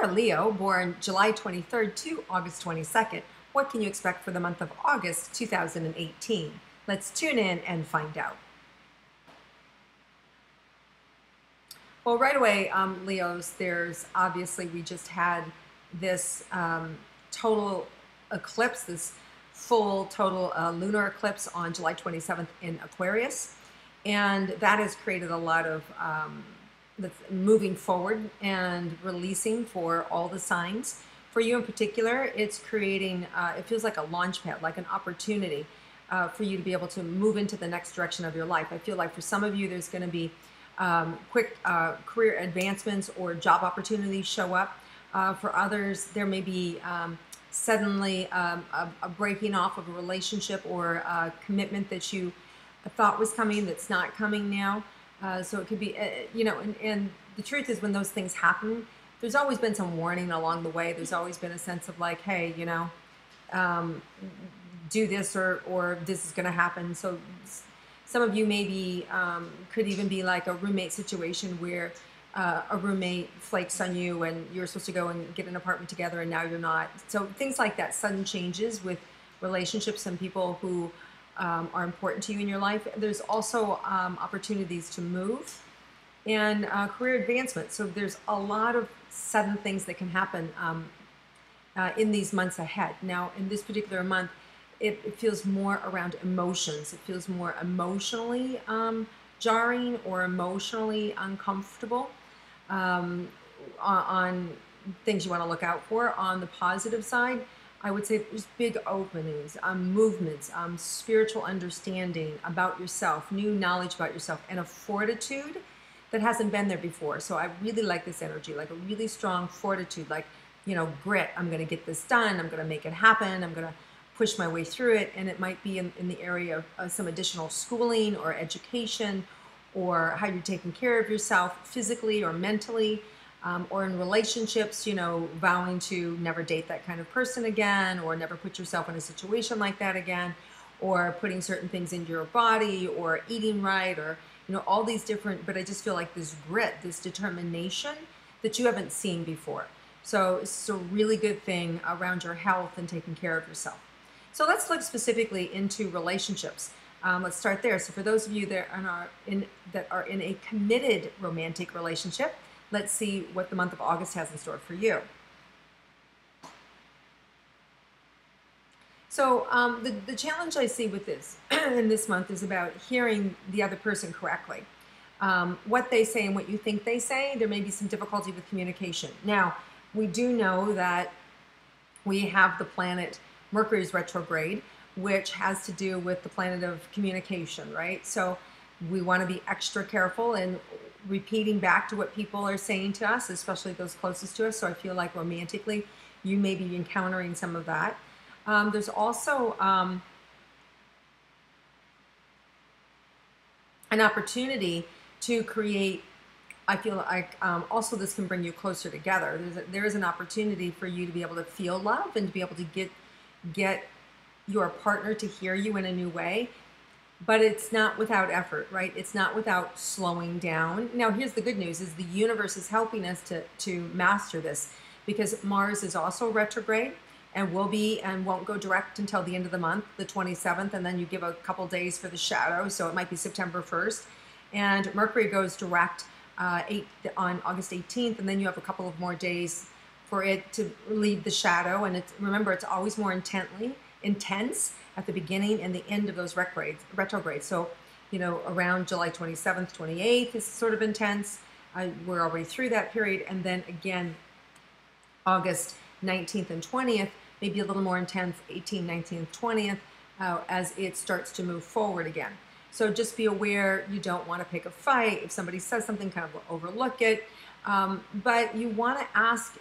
you're a Leo born July 23rd to August 22nd, what can you expect for the month of August 2018? Let's tune in and find out. Well, right away, Leos, there's obviously, we just had this total eclipse, this full total lunar eclipse on July 27th in Aquarius. And that has created a lot of moving forward and releasing for all the signs. For you in particular, it's creating, it feels like a launch pad, like an opportunity for you to be able to move into the next direction of your life. I feel like for some of you, there's going to be quick career advancements or job opportunities show up. For others, there may be suddenly a breaking off of a relationship or a commitment that you thought was coming that's not coming now. So it could be, and the truth is when those things happen, there's always been some warning along the way. There's always been a sense of like, hey, do this or this is going to happen. So some of you maybe could even be like a roommate situation where a roommate flakes on you and you're supposed to go and get an apartment together and now you're not. So things like that, sudden changes with relationships and people who are important to you in your life. There's also opportunities to move and career advancement. So there's a lot of sudden things that can happen in these months ahead. Now, in this particular month, it feels more around emotions. It feels more emotionally jarring or emotionally uncomfortable on things you want to look out for. On the positive side, I would say there's big openings, movements, spiritual understanding about yourself, new knowledge about yourself, and a fortitude that hasn't been there before. So I really like this energy, like a really strong fortitude, like, grit. I'm going to get this done. I'm going to make it happen. I'm going to push my way through it. And it might be in the area of some additional schooling or education or how you're taking care of yourself physically or mentally. Or in relationships, vowing to never date that kind of person again, or never put yourself in a situation like that again, or putting certain things into your body, or eating right, or, all these different, but I just feel like this grit, this determination that you haven't seen before. So it's a really good thing around your health and taking care of yourself. So let's look specifically into relationships. Let's start there. So for those of you that are in a committed romantic relationship, let's see what the month of August has in store for you. So the challenge I see with this in this month is about hearing the other person correctly. What they say and what you think they say, there may be some difficulty with communication. Now, we do know that we have the planet Mercury's retrograde, which has to do with the planet of communication, right? So we want to be extra careful in repeating back to what people are saying to us, especially those closest to us. So I feel like romantically, you may be encountering some of that. There's also an opportunity to create, I feel like also this can bring you closer together. There is an opportunity for you to be able to feel love and to be able to get your partner to hear you in a new way. But it's not without effort, right? It's not without slowing down. Now, here's the good news, is the universe is helping us to master this, because Mars is also retrograde and won't go direct until the end of the month, the 27th, and then you give a couple days for the shadow, so it might be September 1st. And Mercury goes direct on August 18th, and then you have a couple of more days for it to leave the shadow. And remember, it's always more intense at the beginning and the end of those retrogrades. So, around July 27th, 28th is sort of intense. We're already through that period. And then again, August 19th and 20th, maybe a little more intense, 18th, 19th, 20th, as it starts to move forward again. So just be aware, you don't want to pick a fight. If somebody says something, kind of overlook it. But you want to ask,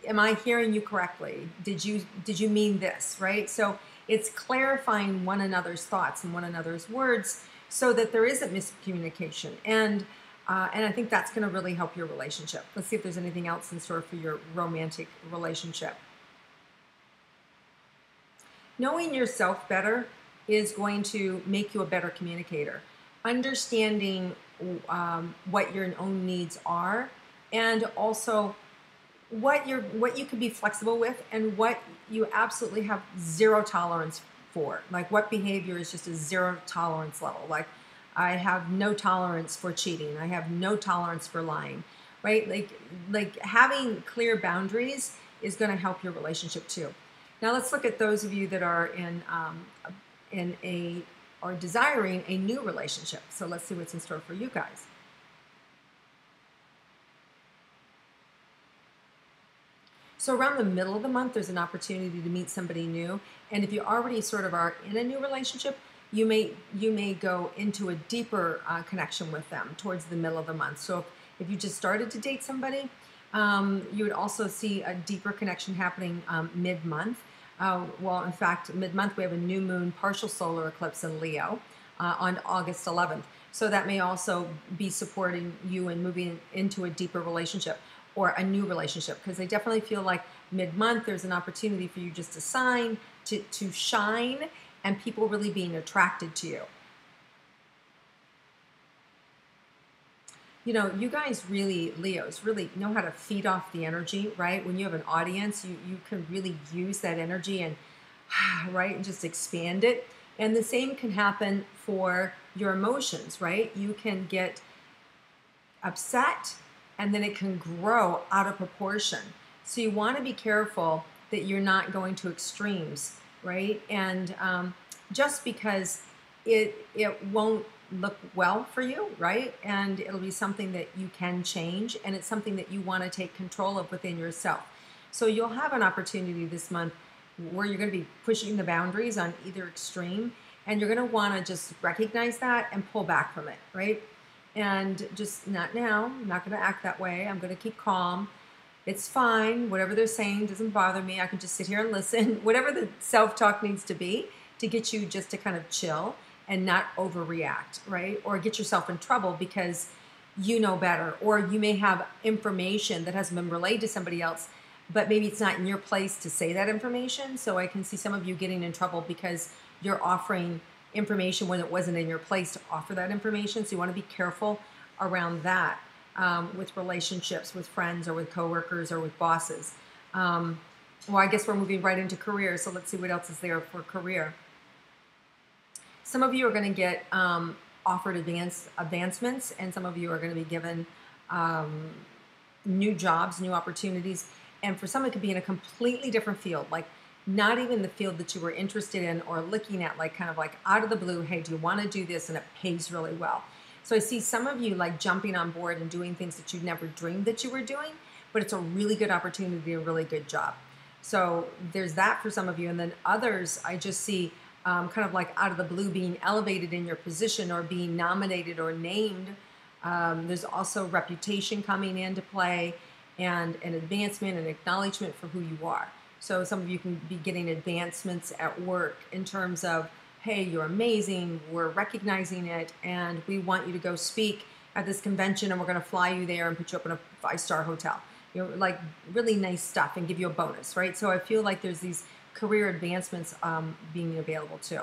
am I hearing you correctly? Did you mean this, right? So it's clarifying one another's thoughts and one another's words so that there isn't miscommunication. And I think that's going to really help your relationship. Let's see if there's anything else in store for your romantic relationship. Knowing yourself better is going to make you a better communicator. Understanding what your own needs are, and also what you can be flexible with, and what you absolutely have zero tolerance for. Like what behavior is just a zero tolerance level. Like I have no tolerance for cheating. I have no tolerance for lying. Right? Like having clear boundaries is going to help your relationship too. Now let's look at those of you that are in a or desiring a new relationship. So let's see what's in store for you guys. So around the middle of the month, there's an opportunity to meet somebody new. And if you already sort of are in a new relationship, you may go into a deeper connection with them towards the middle of the month. So if you just started to date somebody, you would also see a deeper connection happening mid-month. Well, in fact, mid-month we have a new moon partial solar eclipse in Leo on August 11th. So that may also be supporting you in moving into a deeper relationship or a new relationship, because I definitely feel like mid-month there's an opportunity for you just to shine, and people really being attracted to you. You know, you guys really, Leos, really know how to feed off the energy, right? When you have an audience, you can really use that energy and, right, and just expand it. And the same can happen for your emotions, right? You can get upset and then it can grow out of proportion. So you want to be careful that you're not going to extremes, right? And just because it won't look well for you, right? And it'll be something that you can change, and it's something that you want to take control of within yourself. So you'll have an opportunity this month where you're going to be pushing the boundaries on either extreme, and you're going to want to just recognize that and pull back from it, right? And just not now. I'm not going to act that way. I'm going to keep calm. It's fine. Whatever they're saying doesn't bother me. I can just sit here and listen. Whatever the self-talk needs to be to get you just to kind of chill and not overreact, right? Or get yourself in trouble because you know better. Or you may have information that hasn't been relayed to somebody else, but maybe it's not in your place to say that information. So I can see some of you getting in trouble because you're offering information when it wasn't in your place to offer that information. So you want to be careful around that with relationships, with friends, or with coworkers, or with bosses. Well, I guess we're moving right into career. So let's see what else is there for career. Some of you are going to get offered advancements, and some of you are going to be given new jobs, new opportunities. And for some, it could be in a completely different field, like not even the field that you were interested in or looking at, like kind of like out of the blue, hey, do you want to do this? And it pays really well. So I see some of you like jumping on board and doing things that you never dreamed that you were doing, but it's a really good opportunity, a really good job. So there's that for some of you. And then others, I just see kind of like out of the blue being elevated in your position or being nominated or named. There's also reputation coming into play and an advancement and acknowledgement for who you are. So some of you can be getting advancements at work in terms of, hey, you're amazing, we're recognizing it, and we want you to go speak at this convention, and we're going to fly you there and put you up in a 5-star hotel. You know, like really nice stuff, and give you a bonus, right? So I feel like there's these career advancements being available too.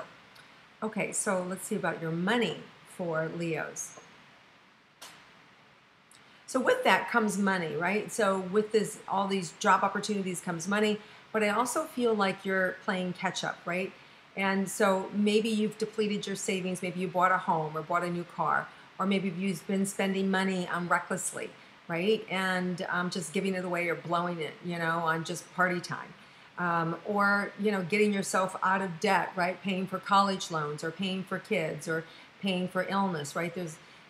Okay, so let's see about your money for Leos. So with that comes money, right? So with this, all these job opportunities comes money, but I also feel like you're playing catch up, right? And so maybe you've depleted your savings, maybe you bought a home or bought a new car, or maybe you've been spending money recklessly, right? And just giving it away or blowing it, you know, on just party time. Or, you know, getting yourself out of debt, right? Paying for college loans or paying for kids or paying for illness, right?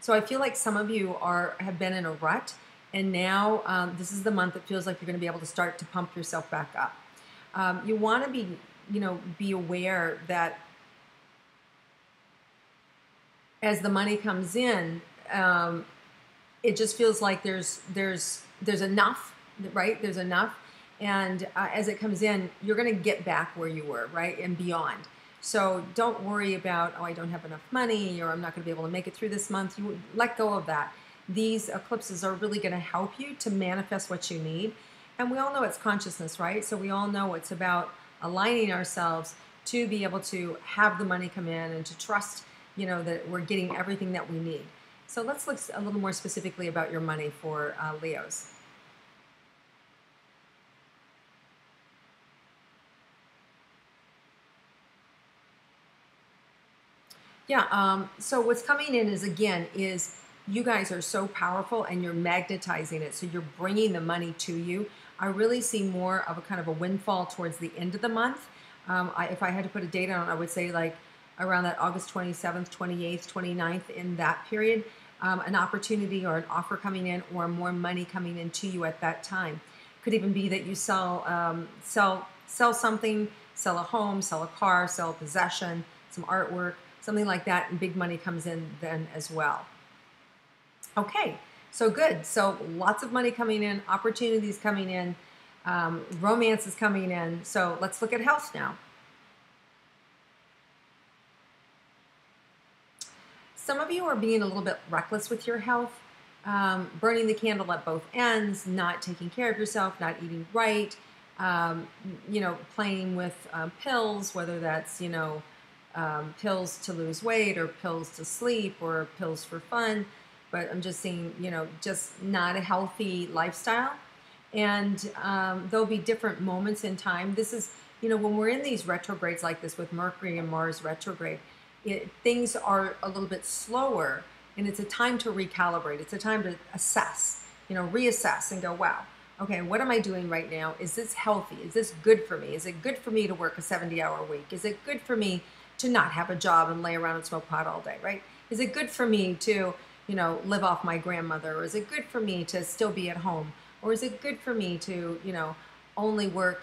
So I feel like some of you have been in a rut, and now this is the month that feels like you're going to be able to start to pump yourself back up. You want to be aware that as the money comes in, it just feels like there's enough, right? There's enough, and as it comes in, you're going to get back where you were, right, and beyond. So don't worry about, oh, I don't have enough money, or I'm not going to be able to make it through this month. You let go of that. These eclipses are really going to help you to manifest what you need. And we all know it's consciousness, right? So we all know it's about aligning ourselves to be able to have the money come in and to trust, you know, that we're getting everything that we need. So let's look a little more specifically about your money for Leos. Yeah. So what's coming in is, again, is you guys are so powerful and you're magnetizing it. So you're bringing the money to you. I really see more of a kind of a windfall towards the end of the month. If I had to put a date on it, I would say like around that August 27th, 28th, 29th, in that period, an opportunity or an offer coming in or more money coming into you at that time. Could even be that you sell something, sell a home, sell a car, sell a possession, some artwork, something like that, and big money comes in then as well. Okay, so good. So lots of money coming in, opportunities coming in, romance is coming in. So let's look at health now. Some of you are being a little bit reckless with your health, burning the candle at both ends, not taking care of yourself, not eating right, um, playing with pills, whether that's, pills to lose weight or pills to sleep or pills for fun. But I'm just saying, just not a healthy lifestyle. And there'll be different moments in time. This is, when we're in these retrogrades like this with Mercury and Mars retrograde, things are a little bit slower, and it's a time to recalibrate. It's a time to assess, reassess and go, wow, okay, what am I doing right now? Is this healthy? Is this good for me? Is it good for me to work a 70-hour week? Is it good for me to not have a job and lay around and smoke pot all day, right? Is it good for me to, live off my grandmother? Or is it good for me to still be at home? Or is it good for me to, only work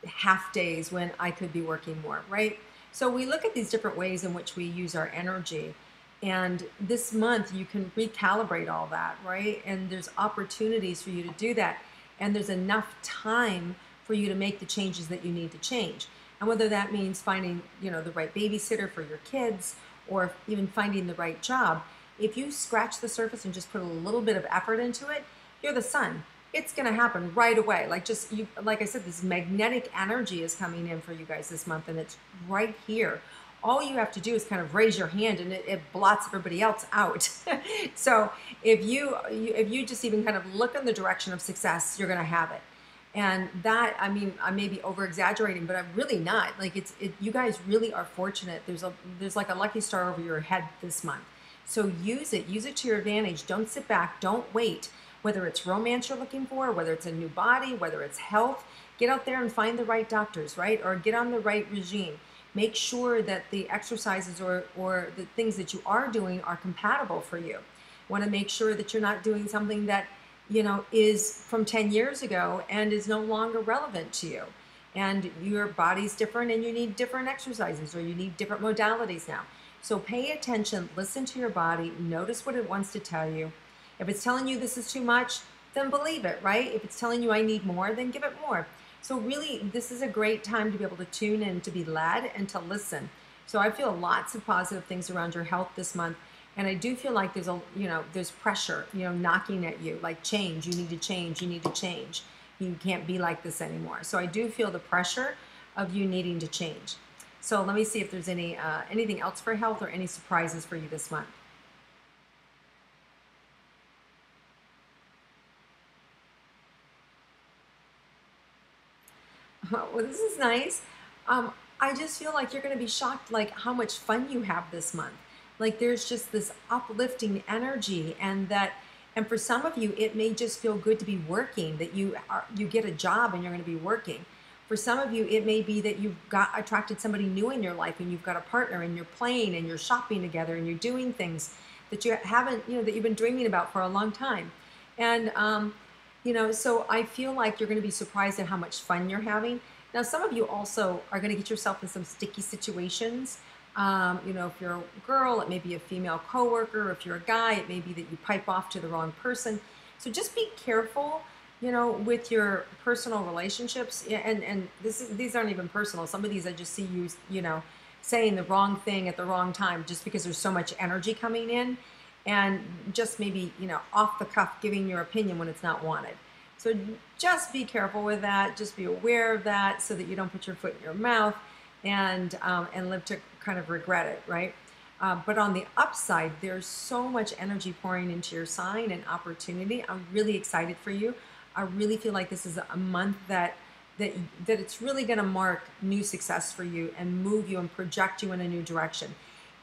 half days when I could be working more, right? So we look at these different ways in which we use our energy. And this month you can recalibrate all that, right? And there's opportunities for you to do that. And there's enough time for you to make the changes that you need to change. And whether that means finding, the right babysitter for your kids or even finding the right job, if you scratch the surface and just put a little bit of effort into it, you're the sun. It's going to happen right away. Like I said, this magnetic energy is coming in for you guys this month, and it's right here. All you have to do is kind of raise your hand, and it blots everybody else out. So if you just even kind of look in the direction of success, you're going to have it. And that, I mean, I may be over exaggerating, but I'm really not. Like you guys really are fortunate. There's like a lucky star over your head this month. So use it to your advantage. Don't sit back. Don't wait. Whether it's romance you're looking for, whether it's a new body, whether it's health, get out there and find the right doctors, right? Or get on the right regime. Make sure that the exercises or the things that you are doing are compatible for you. Want to make sure that you're not doing something that, is from 10 years ago and is no longer relevant to you. And your body's different and you need different exercises or you need different modalities now. So pay attention, listen to your body, notice what it wants to tell you. If it's telling you this is too much, then believe it, right? If it's telling you I need more, then give it more. So really, this is a great time to be able to tune in, to be led, and to listen. So I feel lots of positive things around your health this month. And I do feel like there's pressure, knocking at you, like change, you need to change, you need to change. You can't be like this anymore. So I do feel the pressure of you needing to change. So let me see if there's anything else for health or any surprises for you this month. Well, this is nice. I just feel like you're going to be shocked, like how much fun you have this month. Like there's just this uplifting energy, and for some of you, it may just feel good to be working. That you get a job and you're going to be working. For some of you, it may be that you've got attracted somebody new in your life, and you've got a partner, and you're playing, and you're shopping together, and you're doing things that you haven't, that you've been dreaming about for a long time, and so I feel like you're going to be surprised at how much fun you're having. Now, some of you also are going to get yourself in some sticky situations. If you're a girl, it may be a female coworker. If you're a guy, it may be that you pipe off to the wrong person. So just be careful, with your personal relationships. Yeah, and these aren't even personal. Some of these I just see you, saying the wrong thing at the wrong time just because there's so much energy coming in. And just maybe, off the cuff giving your opinion when it's not wanted. So just be careful with that. Just be aware of that so that you don't put your foot in your mouth and live to kind of regret it, right? But on the upside, there's so much energy pouring into your sign and opportunity. I'm really excited for you. I really feel like this is a month that it's really going to mark new success for you and move you and project you in a new direction.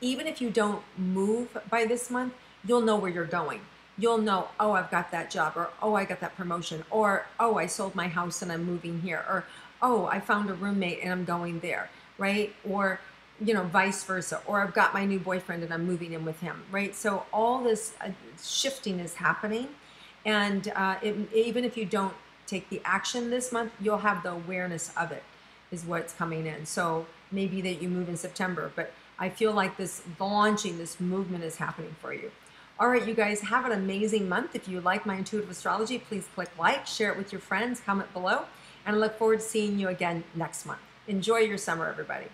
even if you don't move by this month, you'll know where you're going. You'll know, oh, I've got that job, or oh, I got that promotion, or oh, I sold my house and I'm moving here, or oh, I found a roommate and I'm going there, right? Or, you know, vice versa, or I've got my new boyfriend and I'm moving in with him, right? So all this shifting is happening. And even if you don't take the action this month, you'll have the awareness of it, is what's coming in. So maybe that you move in September, but I feel like this launching, this movement is happening for you. All right, you guys, have an amazing month. If you like my intuitive astrology, please click like, share it with your friends, comment below, and I look forward to seeing you again next month. Enjoy your summer, everybody.